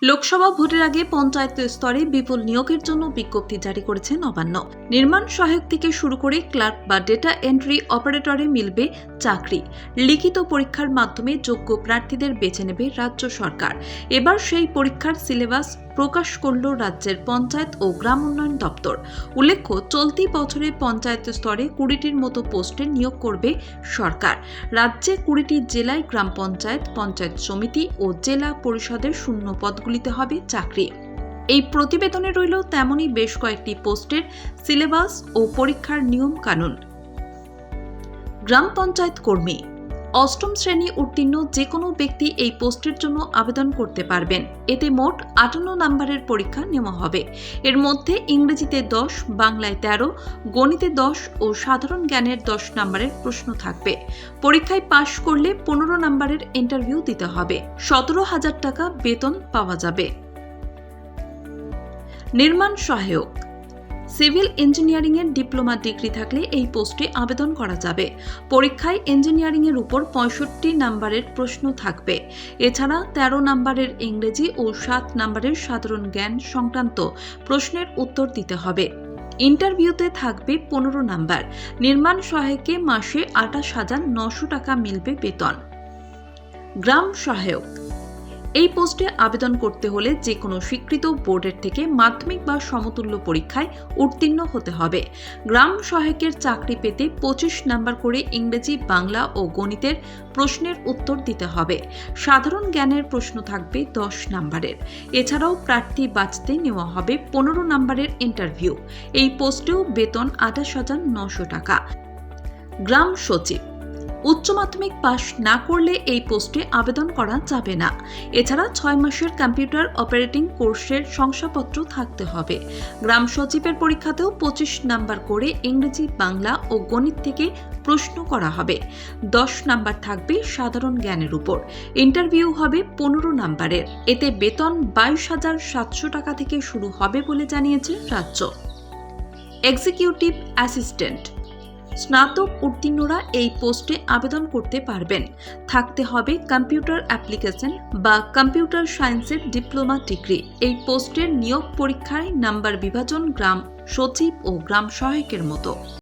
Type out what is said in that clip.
লোকসভা ভোটের আগে পঞ্চায়েত স্তরে বিপুল নিয়োগের জন্য বিজ্ঞপ্তি জারি করেছে নবান্ন। নির্মাণ সহায়ক থেকে শুরু করে ক্লার্ক বা ডেটা এন্ট্রি অপারেটরে মিলবে চাকরি। লিখিত পরীক্ষার মাধ্যমে যোগ্য প্রার্থীদের বেছে নেবে রাজ্য সরকার। এবার সেই পরীক্ষার সিলেবাস প্রকাশ করল রাজ্যের পঞ্চায়েত ও গ্রাম উন্নয়ন দপ্তর। উল্লেখ্য, চলতি বছরে পঞ্চায়েত স্তরে 20টির মতো পোস্টে নিয়োগ করবে সরকার। রাজ্যে 20টি জেলায় গ্রাম পঞ্চায়েত, পঞ্চায়েত সমিতি ও জেলা পরিষদের শূন্য পদগুলিতে হবে চাকরি। এই প্রতিবেদনে রইল তেমনই বেশ কয়েকটি পোস্টের সিলেবাস ও পরীক্ষার নিয়ম কানুন। গ্রাম পঞ্চায়েত কর্মী, অষ্টম শ্রেণী উত্তীর্ণ যে কোনো ব্যক্তি এই পোস্টের জন্য আবেদন করতে পারবেন। এতে মোট 58 নম্বরের পরীক্ষা নেওয়া হবে। এর মধ্যে ইংরেজিতে 10, বাংলায় 13, গণিতে 10 ও সাধারণ জ্ঞানের 10 নম্বরের প্রশ্ন থাকবে। পরীক্ষায় পাশ করলে 15 নম্বরের ইন্টারভিউ দিতে হবে। 17,000 টাকা বেতন পাওয়া যাবে। নির্মাণ সহায়ক, সিভিল ইঞ্জিনিয়ারিং এর ডিপ্লোমা ডিগ্রি থাকলে এই পোস্টে আবেদন করা যাবে। পরীক্ষায় ইঞ্জিনিয়ারিং এর উপর 65 নম্বরের প্রশ্ন থাকবে। এছাড়া 13 নম্বরের ইংরেজি ও 7 নম্বরের সাধারণ জ্ঞান সংক্রান্ত প্রশ্নের উত্তর দিতে হবে। ইন্টারভিউতে থাকবে 15 নম্বর। নির্মাণ সহায়কে মাসে 28,900 টাকা মিলবে বেতন। গ্রাম সহায়ক, এই পোস্টে আবেদন করতে হলে যে কোনো স্বীকৃত বোর্ডের থেকে মাধ্যমিক বা সমতুল্য পরীক্ষায় উত্তীর্ণ হতে হবে। গ্রাম সহায়কের চাকরি পেতে 25 নম্বর করে ইংরেজি, বাংলা ও গণিতের প্রশ্নের উত্তর দিতে হবে। সাধারণ জ্ঞানের প্রশ্ন থাকবে 10 নম্বরের। এছাড়াও প্রার্থী বাছতে নেওয়া হবে 15 নম্বরের ইন্টারভিউ। এই পোস্টেও বেতন 28,900 টাকা। গ্রাম সচিব, উচ্চ মাধ্যমিক পাশ না করলে এই পোস্টে আবেদন করা যাবে না। এছাড়া 6 মাসের কম্পিউটার অপারেটিং কোর্সের শংসাপত্র থাকতে হবে। গ্রাম সচিবের পরীক্ষাতেও 25 নম্বর করে ইংরেজি, বাংলা ও গণিত থেকে প্রশ্ন করা হবে। 10 নম্বর থাকবে সাধারণ জ্ঞানের উপর। ইন্টারভিউ হবে 15 নম্বরের। এতে বেতন 22,700 টাকা থেকে শুরু হবে বলে জানিয়েছে রাজ্য। এক্সিকিউটিভ অ্যাসিস্ট্যান্ট, স্নাতক উত্তীর্ণরা এই পোস্টে আবেদন করতে পারবেন। থাকতে হবে কম্পিউটার অ্যাপ্লিকেশন বা কম্পিউটার সায়েন্সের ডিপ্লোমা ডিগ্রি। এই পোস্টের নিয়োগ পরীক্ষায় নাম্বার বিভাজন গ্রাম সচিব ও গ্রাম সহায়কের মতো।